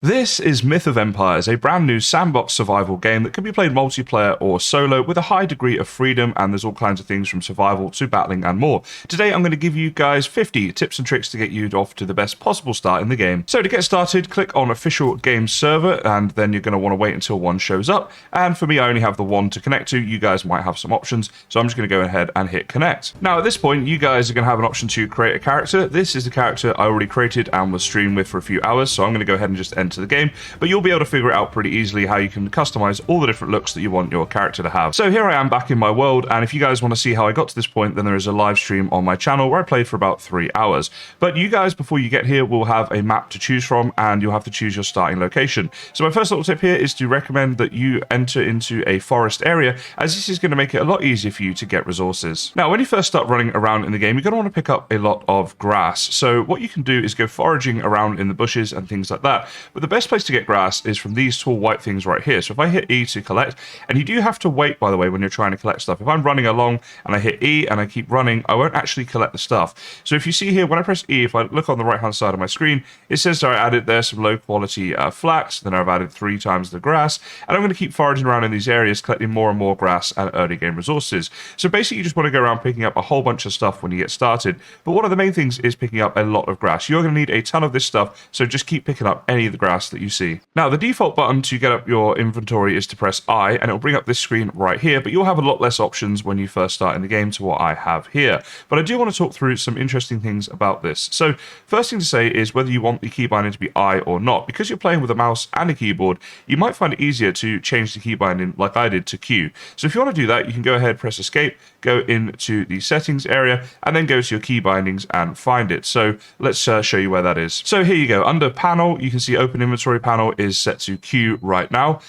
This is Myth of Empires, a brand new sandbox survival game that can be played multiplayer or solo with a high degree of freedom, and there's all kinds of things from survival to battling and more. Today I'm going to give you guys 50 tips and tricks to get you off to the best possible start in the game. So to get started, click on official game server, and then you're going to want to wait until one shows up. And for me, I only have the one to connect to. You guys might have some options, so I'm just going to go ahead and hit connect. Now at this point, you guys are going to have an option to create a character. This is the character I already created and was streamed with for a few hours, so I'm going to go ahead and just enter the game, but you'll be able to figure it out pretty easily how you can customize all the different looks that you want your character to have. So here I am back in my world, and if you guys want to see how I got to this point, then there is a live stream on my channel where I played for about 3 hours. But you guys, before you get here, will have a map to choose from, and you'll have to choose your starting location. So my first little tip here is to recommend that you enter into a forest area, as this is going to make it a lot easier for you to get resources. Now, when you first start running around in the game, you're going to want to pick up a lot of grass. So what you can do is go foraging around in the bushes and things like that. But the best place to get grass is from these tall white things right here. So if I hit E to collect, and you do have to wait, by the way, when you're trying to collect stuff. If I'm running along and I hit E and I keep running, I won't actually collect the stuff. So if you see here, when I press E, if I look on the right hand side of my screen, it says that I added there some low quality flax, then I've added 3 times the grass, and I'm going to keep foraging around in these areas, collecting more and more grass and early game resources. So basically you just want to go around picking up a whole bunch of stuff when you get started, but one of the main things is picking up a lot of grass. You're going to need a ton of this stuff, so just keep picking up any of the grass that you see. Now the default button to get up your inventory is to press I, and it'll bring up this screen right here, but you'll have a lot less options when you first start in the game to what I have here. But I do want to talk through some interesting things about this. So first thing to say is whether you want the key binding to be I or not. Because you're playing with a mouse and a keyboard, you might find it easier to change the key binding like I did to Q. So if you want to do that, you can go ahead, press escape, go into the settings area, and then go to your key bindings and find it. So let's show you where that is. So here you go. Under panel, you can see open inventory panel is set to Q right now.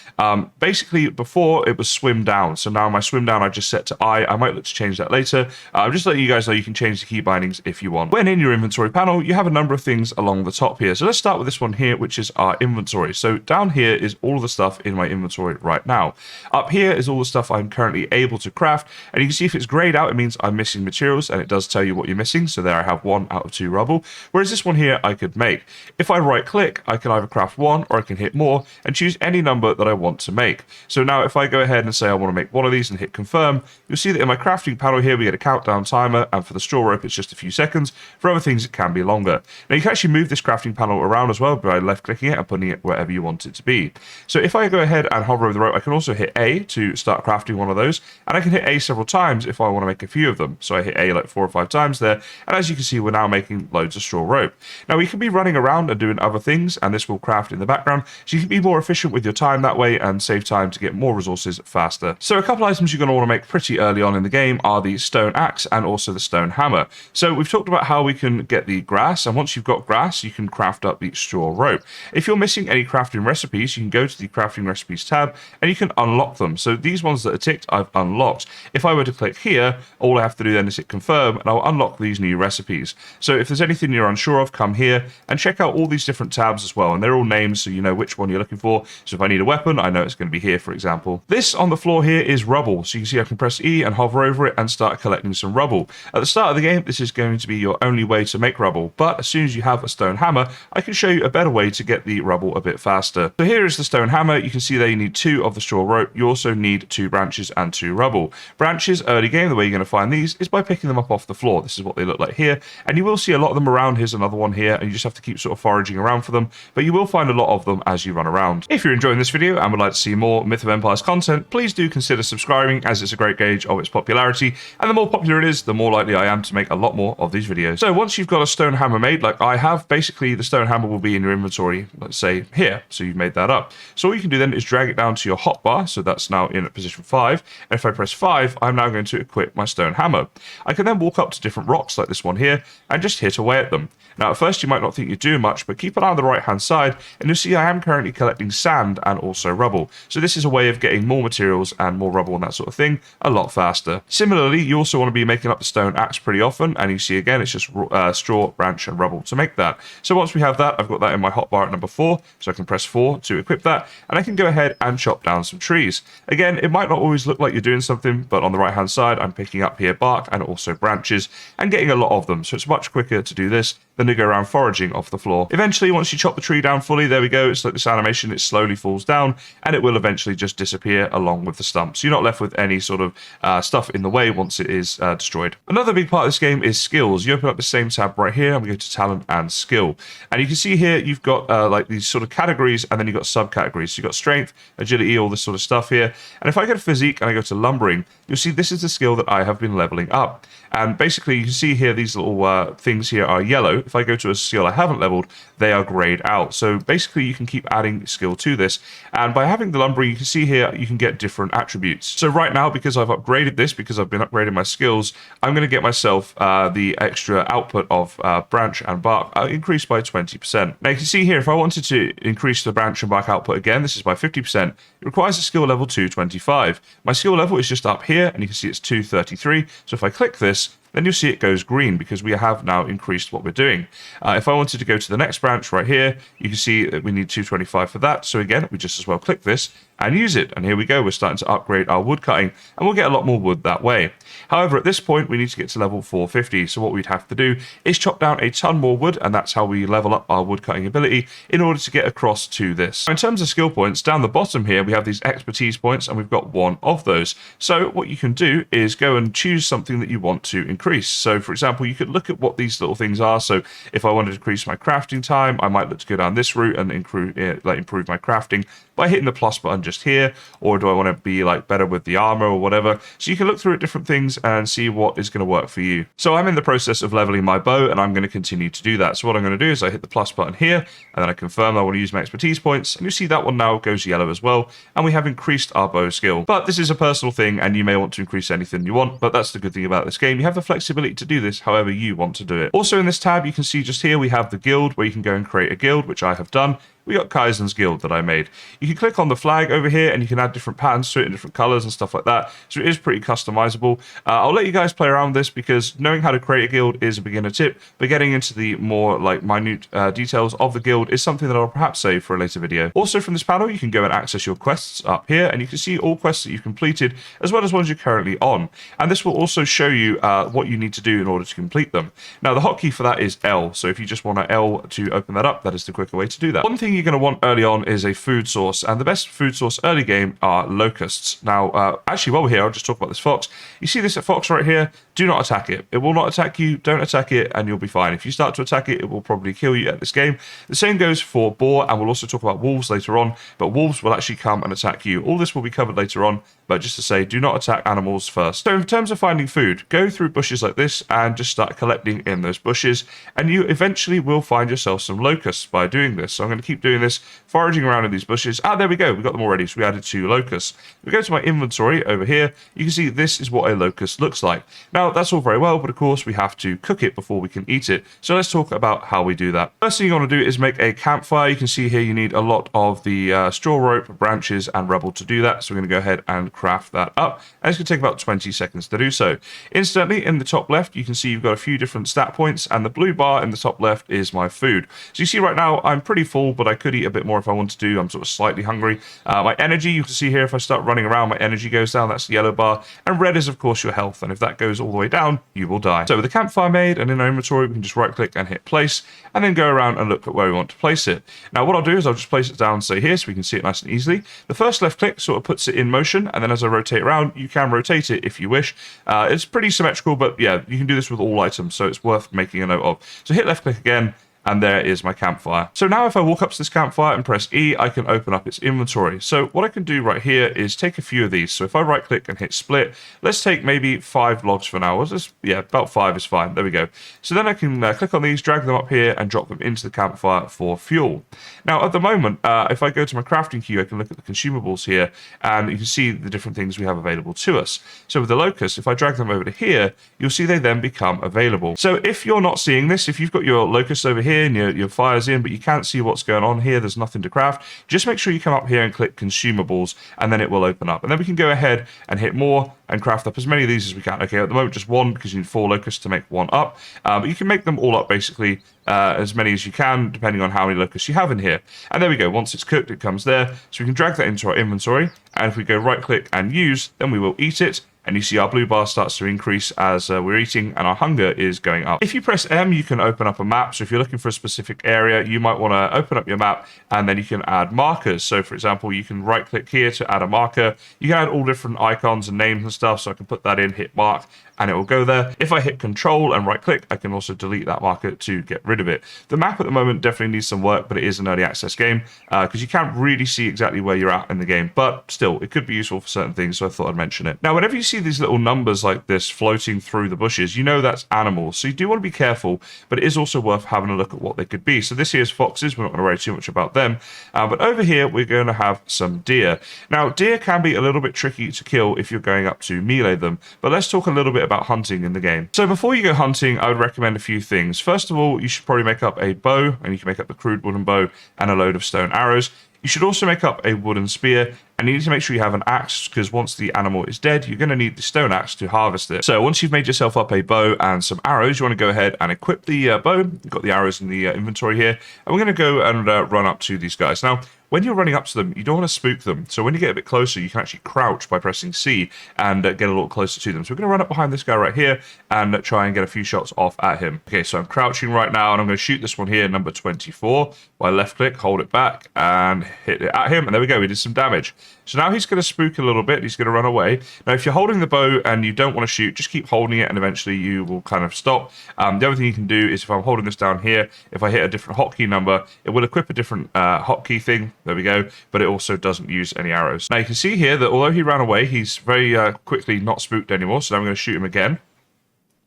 Basically before it was swim down, so now my swim down I just set to I might look to change that later. I'm just letting you guys know you can change the key bindings if you want. When in your inventory panel, you have a number of things along the top here. So let's start with this one here, which is our inventory. So down here is all the stuff in my inventory right now. Up here is all the stuff I'm currently able to craft, and you can see if it's grayed out, it means I'm missing materials, and it does tell you what you're missing. So there I have 1 out of 2 rubble, whereas this one here I could make. If I right click, I can either craft 1 or I can hit more and choose any number that I want to make. So now if I go ahead and say I want to make one of these and hit confirm, you'll see that in my crafting panel here we get a countdown timer, and for the straw rope it's just a few seconds. For other things it can be longer. Now you can actually move this crafting panel around as well by left clicking it and putting it wherever you want it to be. So if I go ahead and hover over the rope, I can also hit A to start crafting one of those, and I can hit A several times if I want to make a few of them. So I hit A like 4 or 5 times there, and as you can see we're now making loads of straw rope. Now we can be running around and doing other things, and this will craft in the background, so you can be more efficient with your time that way and save time to get more resources faster. So a couple items you're going to want to make pretty early on in the game are the stone axe and also the stone hammer. So we've talked about how we can get the grass, and once you've got grass you can craft up the straw rope. If you're missing any crafting recipes, you can go to the crafting recipes tab and you can unlock them. So these ones that are ticked I've unlocked. If I were to click here, all I have to do then is hit confirm, and I'll unlock these new recipes. So if there's anything you're unsure of, come here and check out all these different tabs as well, and they're all names so you know which one you're looking for. So if I need a weapon, I know it's going to be here, for example. This on the floor here is rubble, so you can see I can press E and hover over it and start collecting some rubble. At the start of the game, this is going to be your only way to make rubble, but as soon as you have a stone hammer, I can show you a better way to get the rubble a bit faster. So here is the stone hammer. You can see there you need 2 of the straw rope. You also need 2 branches and 2 rubble. Branches, early game, the way you're going to find these is by picking them up off the floor. This is what they look like here, and you will see a lot of them around. Here's another one here, and you just have to keep sort of foraging around for them, but you will find a lot of them as you run around. If you're enjoying this video and would like to see more Myth of Empires content, please do consider subscribing, as it's a great gauge of its popularity, and the more popular it is, the more likely I am to make a lot more of these videos. So once you've got a stone hammer made like I have, basically the stone hammer will be in your inventory, let's say here, so you've made that up. So all you can do then is drag it down to your hotbar, so that's now in at position 5, and if I press 5, I'm now going to equip my stone hammer. I can then walk up to different rocks like this one here and just hit away at them. Now at first you might not think you're doing much, but keep an eye on the right hand side and you'll see I am currently collecting sand and also rubble. So this is a way of getting more materials and more rubble and that sort of thing a lot faster. Similarly, you also want to be making up the stone axe pretty often, and you see again it's just straw, branch and rubble to make that. So once we have that, I've got that in my hotbar at number 4, so I can press 4 to equip that, and I can go ahead and chop down some trees. Again, it might not always look like you're doing something, but on the right hand side I'm picking up here bark and also branches and getting a lot of them, so it's much quicker to do this then they go around foraging off the floor. Eventually, once you chop the tree down fully, there we go, it's like this animation, it slowly falls down, and it will eventually just disappear along with the stump. So you're not left with any sort of stuff in the way once it is destroyed. Another big part of this game is skills. You open up the same tab right here, and we go to talent and skill. And you can see here, you've got like these sort of categories, and then you've got subcategories. So you've got strength, agility, all this sort of stuff here. And if I go to physique and I go to lumbering, you'll see this is the skill that I have been leveling up. And basically, you can see here, these little things here are yellow. If I go to a skill I haven't leveled, they are grayed out. So basically, you can keep adding skill to this. And by having the lumbering, you can see here, you can get different attributes. So right now, because I've upgraded this, because I've been upgrading my skills, I'm going to get myself the extra output of branch and bark increased by 20%. Now, you can see here, if I wanted to increase the branch and bark output again, this is by 50%, it requires a skill level 225. My skill level is just up here, and you can see it's 233. So if I click this, then you'll see it goes green because we have now increased what we're doing. If I wanted to go to the next branch right here, you can see that we need 225 for that. So again, we just as well click this and use it. And here we go. We're starting to upgrade our wood cutting, and we'll get a lot more wood that way. However, at this point, we need to get to level 450. So what we'd have to do is chop down a ton more wood, and that's how we level up our wood cutting ability in order to get across to this. In terms of skill points, down the bottom here, we have these expertise points, and we've got one of those. So what you can do is go and choose something that you want to increase. So for example, you could look at what these little things are. So if I wanted to increase my crafting time, I might look to go down this route and improve my crafting by hitting the plus button just here. Or do I want to be like better with the armor or whatever? So you can look through at different things and see what is going to work for you. So I'm in the process of leveling my bow, and I'm going to continue to do that. So what I'm going to do is I hit the plus button here, and then I confirm I want to use my expertise points, and you see that one now goes yellow as well, and we have increased our bow skill. But this is a personal thing, and you may want to increase anything you want, but that's the good thing about this game. You have the flexibility to do this however you want to do it. Also in this tab, you can see just here we have the guild, where you can go and create a guild, which I have done. We got Kaizen's Guild that I made. You can click on the flag over here, and you can add different patterns to it in different colors and stuff like that. So it is pretty customizable. I'll let you guys play around with this, because knowing how to create a guild is a beginner tip, but getting into the more like minute details of the guild is something that I'll perhaps save for a later video. Also from this panel, you can go and access your quests up here, and you can see all quests that you've completed, as well as ones you're currently on. And this will also show you what you need to do in order to complete them. Now, the hotkey for that is L. So if you just want to L to open that up, that is the quicker way to do that. One thing you're going to want early on is a food source, and the best food source early game are locusts. Now, actually, while we're here, I'll just talk about this fox. You see this fox right here? Do not attack it. It will not attack you. Don't attack it, and you'll be fine. If you start to attack it, it will probably kill you at this game. The same goes for boar, and we'll also talk about wolves later on, but wolves will actually come and attack you. All this will be covered later on, but just to say, do not attack animals first. So in terms of finding food, go through bushes like this and just start collecting in those bushes, and you eventually will find yourself some locusts by doing this. So I'm going to keep doing this, foraging around in these bushes. Ah, there we go. We got them already, so we added 2 locusts. We go to my inventory over here. You can see this is what a locust looks like. Now, that's all very well, but of course we have to cook it before we can eat it. So let's talk about how we do that. First thing you want to do is make a campfire. You can see here you need a lot of the straw rope, branches, and rubble to do that. So we're going to go ahead and craft that up, and it's going to take about 20 seconds to do so. Instantly, in the top left, you can see you've got a few different stat points, and the blue bar in the top left is my food. So you see right now, I'm pretty full, but I could eat a bit more if I wanted to. I'm sort of slightly hungry. My energy, you can see here, if I start running around, my energy goes down. That's the yellow bar. And red is, of course, your health. And if that goes all the way down, you will die. So with the campfire made and in our inventory, we can just right click and hit place, and then go around and look at where we want to place it. Now, what I'll do is I'll just place it down, say here, so we can see it nice and easily. The first left click sort of puts it in motion, and then as I rotate around, you can rotate it if you wish. It's pretty symmetrical, but yeah, you can do this with all items, so it's worth making a note of. So hit left click again, and there is my campfire. So now if I walk up to this campfire and press E, I can open up its inventory. So what I can do right here is take a few of these. So if I right click and hit split, let's take maybe 5 logs for now. Yeah, about 5 is fine. There we go. So then I can click on these, drag them up here, and drop them into the campfire for fuel. Now at the moment, if I go to my crafting queue, I can look at the consumables here, and you can see the different things we have available to us. So with the locusts, if I drag them over to here, you'll see they then become available. So if you're not seeing this, if you've got your locusts over here, and your fire's in, but you can't see what's going on here, there's nothing to craft, just make sure you come up here and click consumables, and then it will open up. And then we can go ahead and hit more and craft up as many of these as we can. Okay, at the moment just 1, because you need 4 locusts to make 1 up, but you can make them all up basically, as many as you can, depending on how many locusts you have in here. And there we go. Once it's cooked, it comes there. So we can drag that into our inventory, and if we go right click and use, then we will eat it, and you see our blue bar starts to increase as we're eating, and our hunger is going up. If you press M, you can open up a map. So if you're looking for a specific area, you might want to open up your map, and then you can add markers. So for example, you can right click here to add a marker. You can add all different icons and names and stuff, so I can put that in, hit mark, and it will go there. If I hit control and right click, I can also delete that marker to get rid of it. The map at the moment definitely needs some work, but it is an early access game because you can't really see exactly where you're at in the game, but still, it could be useful for certain things, so I thought I'd mention it. Now, whenever you see these little numbers like this floating through the bushes, you know that's animals, so you do want to be careful, but it is also worth having a look at what they could be. So this here is foxes. We're not going to worry too much about them, but over here we're going to have some deer. Now, deer can be a little bit tricky to kill if you're going up to melee them, but let's talk a little bit about hunting in the game. So before you go hunting, I would recommend a few things. First of all, you should probably make up a bow, and you can make up the crude wooden bow and a load of stone arrows. You should also make up a wooden spear, and you need to make sure you have an axe, because once the animal is dead, you're going to need the stone axe to harvest it. So once you've made yourself up a bow and some arrows, you want to go ahead and equip the bow. You've got the arrows in the inventory here, and we're going to go and run up to these guys. Now, when you're running up to them, you don't want to spook them. So when you get a bit closer, you can actually crouch by pressing C and get a little closer to them. So we're going to run up behind this guy right here and try and get a few shots off at him. Okay, so I'm crouching right now, and I'm going to shoot this one here, number 24. By left click, hold it back, and hit it at him. And there we go, we did some damage. So now he's going to spook a little bit. He's going to run away. Now, if you're holding the bow and you don't want to shoot, just keep holding it, and eventually you will kind of stop. The other thing you can do is if I'm holding this down here, if I hit a different hotkey number, it will equip a different hotkey thing. There we go. But it also doesn't use any arrows. Now, you can see here that although he ran away, he's very quickly not spooked anymore. So now I'm going to shoot him again.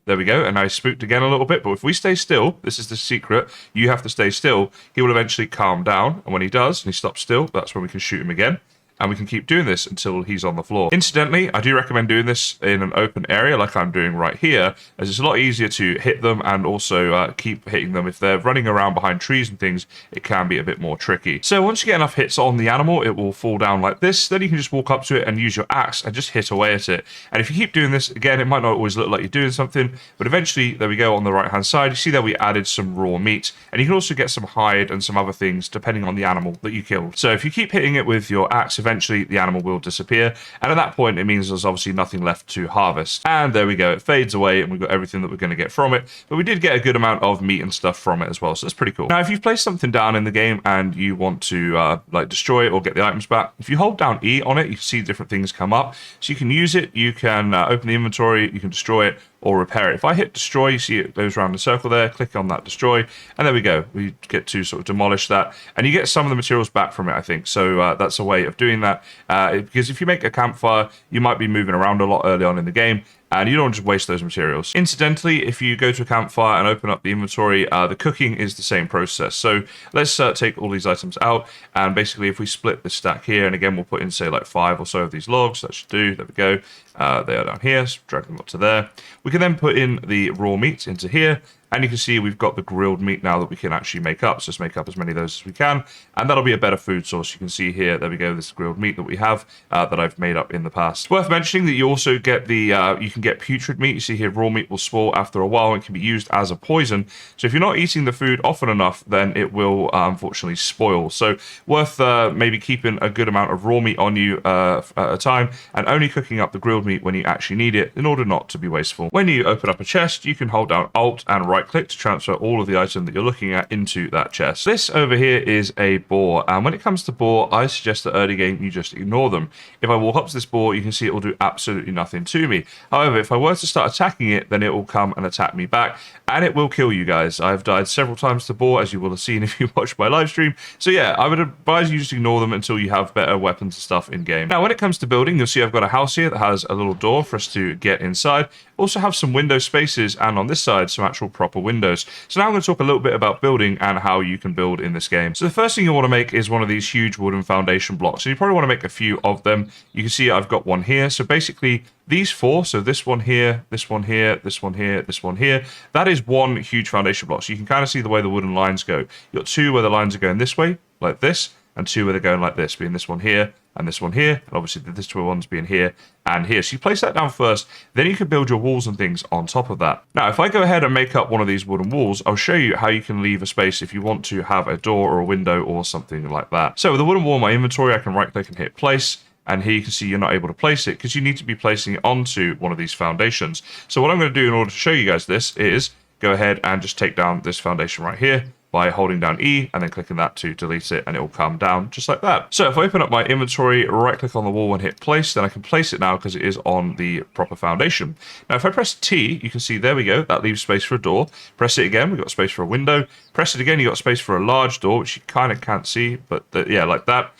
There we go, and I spooked again a little bit, but if we stay still, this is the secret, you have to stay still, he will eventually calm down, and when he does, and he stops still, that's when we can shoot him again. And we can keep doing this until he's on the floor. Incidentally, I do recommend doing this in an open area like I'm doing right here, as it's a lot easier to hit them and also keep hitting them. If they're running around behind trees and things, it can be a bit more tricky. So once you get enough hits on the animal, it will fall down like this. Then you can just walk up to it and use your axe and just hit away at it. And if you keep doing this, again, it might not always look like you're doing something, but eventually, there we go on the right-hand side. You see that we added some raw meat, and you can also get some hide and some other things depending on the animal that you killed. So if you keep hitting it with your axe, eventually the animal will disappear, and at that point it means there's obviously nothing left to harvest. And there we go, it fades away and we've got everything that we're going to get from it, but we did get a good amount of meat and stuff from it as well, so that's pretty cool. Now, if you've placed something down in the game and you want to like destroy it or get the items back, if you hold down E on it, you see different things come up, so you can use it, you can open the inventory, you can destroy it or repair it. If I hit destroy, you see it goes around the circle there, click on that destroy, and there we go. We get to sort of demolish that, and you get some of the materials back from it, I think. So that's a way of doing that, because if you make a campfire, you might be moving around a lot early on in the game, and you don't want to just waste those materials. Incidentally, if you go to a campfire and open up the inventory, the cooking is the same process. So let's take all these items out, and basically if we split the stack here, and again we'll put in say like 5 or so of these logs, that should do, there we go. They are down here, so drag them up to there. We can then put in the raw meat into here, and you can see we've got the grilled meat now that we can actually make up. So let's make up as many of those as we can, and that'll be a better food source. You can see here, there we go, this grilled meat that we have that I've made up in the past. It's worth mentioning that you also get the, you can get putrid meat. You see here, raw meat will spoil after a while and can be used as a poison. So if you're not eating the food often enough, then it will unfortunately spoil. So worth maybe keeping a good amount of raw meat on you at a time, and only cooking up the grilled meat when you actually need it in order not to be wasteful. When you open up a chest, you can hold down Alt and right click to transfer all of the item that you're looking at into that chest. This over here is a boar, and when it comes to boar, I suggest that early game you just ignore them. If I walk up to this boar, you can see it will do absolutely nothing to me. However, if I were to start attacking it, then it will come and attack me back, and it will kill you guys. I've died several times to boar, as you will have seen if you watched my live stream. So yeah, I would advise you just ignore them until you have better weapons and stuff in game. Now, when it comes to building, you'll see I've got a house here that has a little door for us to get inside. Also have some window spaces, and on this side some actual proper windows. So now I'm going to talk a little bit about building and how you can build in this game. So the first thing you want to make is one of these huge wooden foundation blocks. So you probably want to make a few of them. You can see I've got one here. So basically these 4, so this one here, this one here, this one here, this one here, that is one huge foundation block. So you can kind of see the way the wooden lines go. You've got 2 where the lines are going this way, like this, and 2 where they're going like this, being this one here and this one here, and obviously this 2 ones being here and here. So you place that down first, then you can build your walls and things on top of that. Now, if I go ahead and make up one of these wooden walls, I'll show you how you can leave a space if you want to have a door or a window or something like that. So with the wooden wall in my inventory, I can right click and hit place. and here you can see you're not able to place it because you need to be placing it onto one of these foundations. So what I'm going to do in order to show you guys this is go ahead and just take down this foundation right here by holding down E and then clicking that to delete it, and it will come down just like that. So if I open up my inventory, right click on the wall and hit place, then I can place it now because it is on the proper foundation. Now if I press T, you can see there we go, that leaves space for a door. Press it again, we've got space for a window. Press it again, you got space for a large door, which you kind of can't see, but yeah, like that.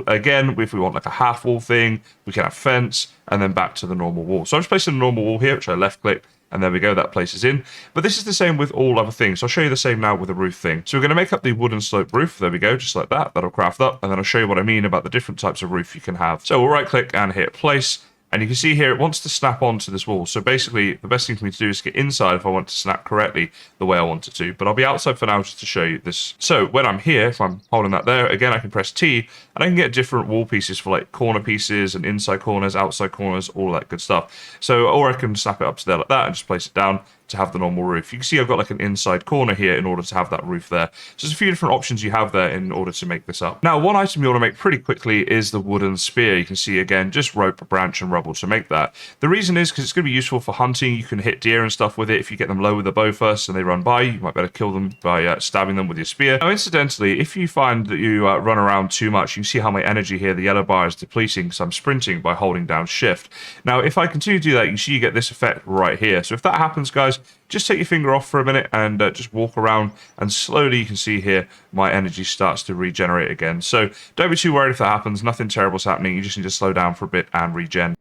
Again, if we want like a half wall thing, we can have fence, and then back to the normal wall. So I'm just placing a normal wall here, which I left click, and there we go, that places in. But this is the same with all other things. So I'll show you the same now with the roof thing. So we're going to make up the wooden slope roof. There we go, just like that. That'll craft up. And then I'll show you what I mean about the different types of roof you can have. So we'll right click and hit place. And you can see here, it wants to snap onto this wall. So basically, the best thing for me to do is get inside if I want to snap correctly the way I want it to. But I'll be outside for now just to show you this. So when I'm here, if I'm holding that there, again, I can press T, and I can get different wall pieces for like corner pieces and inside corners, outside corners, all that good stuff. So, or I can snap it up to there like that and just place it down to have the normal roof. You can see I've got like an inside corner here in order to have that roof there. So there's a few different options you have there in order to make this up. Now, one item you want to make pretty quickly is the wooden spear. You can see again, just rope, branch, and rubble to make that. The reason is because it's going to be useful for hunting. You can hit deer and stuff with it. If you get them low with the bow first and they run by, you might better kill them by stabbing them with your spear. Now, incidentally, if you find that you run around too much, you can see how my energy here, the yellow bar, is depleting because I'm sprinting by holding down shift. Now, if I continue to do that, you see you get this effect right here. So if that happens, guys, just take your finger off for a minute and just walk around, and slowly you can see here my energy starts to regenerate again. So don't be too worried if that happens. Nothing terrible is happening. You just need to slow down for a bit and regen.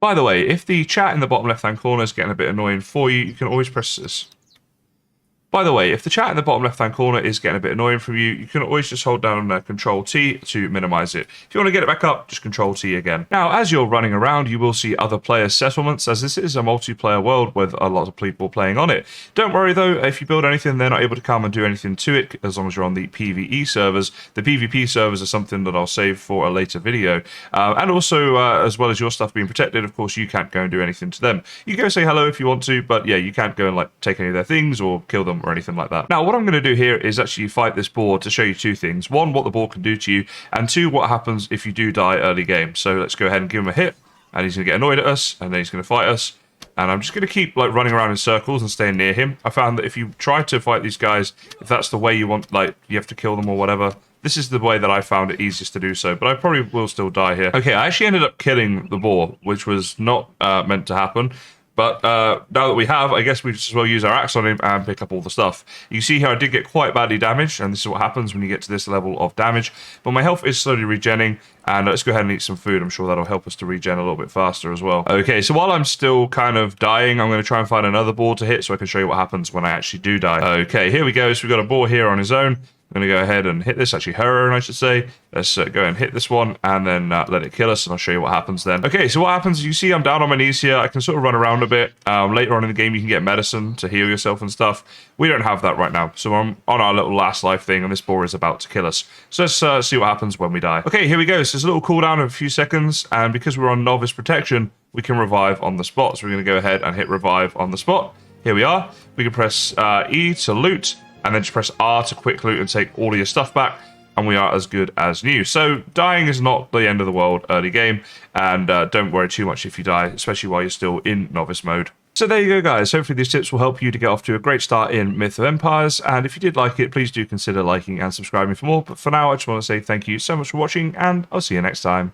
By the way, if the chat in the bottom left hand corner is getting a bit annoying for you, you can always press this. By the way, if the chat in the bottom left-hand corner is getting a bit annoying from you, you can always just hold down Control-T to minimize it. If you want to get it back up, just Control-T again. Now, as you're running around, you will see other players' settlements, as this is a multiplayer world with a lot of people playing on it. Don't worry, though, if you build anything, they're not able to come and do anything to it, as long as you're on the PvE servers. The PvP servers are something that I'll save for a later video. And also, as well as your stuff being protected, of course, you can't go and do anything to them. You can go say hello if you want to, but yeah, you can't go and like take any of their things or kill them or anything like that. Now, what I'm going to do here is actually fight this boar to show you two things. One, what the boar can do to you, and two, what happens if you do die early game. So let's go ahead and give him a hit, and he's going to get annoyed at us, and then he's going to fight us. And I'm just going to keep like running around in circles and staying near him. I found that if you try to fight these guys, if that's the way you want, like you have to kill them or whatever, this is the way that I found it easiest to do so, but I probably will still die here. Okay, I actually ended up killing the boar, which was not meant to happen. But now that we have, I guess we just as well use our axe on him and pick up all the stuff. You see here I did get quite badly damaged, and this is what happens when you get to this level of damage. But my health is slowly regenning, and let's go ahead and eat some food. I'm sure that'll help us to regen a little bit faster as well. Okay, so while I'm still kind of dying, I'm going to try and find another boar to hit so I can show you what happens when I actually do die. Okay, here we go. So we've got a boar here on his own. I'm going to go ahead and hit this, actually her, I should say. Let's go ahead and hit this one and then let it kill us, and I'll show you what happens then. Okay, so what happens is you see I'm down on my knees here. I can sort of run around a bit. Later on in the game, you can get medicine to heal yourself and stuff. We don't have that right now, so I'm on our little last life thing, and this boar is about to kill us. So let's see what happens when we die. Okay, here we go. So there's a little cooldown of a few seconds, and because we're on novice protection, we can revive on the spot. So we're going to go ahead and hit revive on the spot. Here we are. We can press E to loot, and then just press R to quick loot and take all of your stuff back, and we are as good as new. So dying is not the end of the world early game, and don't worry too much if you die, especially while you're still in novice mode. So there you go, guys. Hopefully these tips will help you to get off to a great start in Myth of Empires, and if you did like it, please do consider liking and subscribing for more. But for now, I just want to say thank you so much for watching, and I'll see you next time.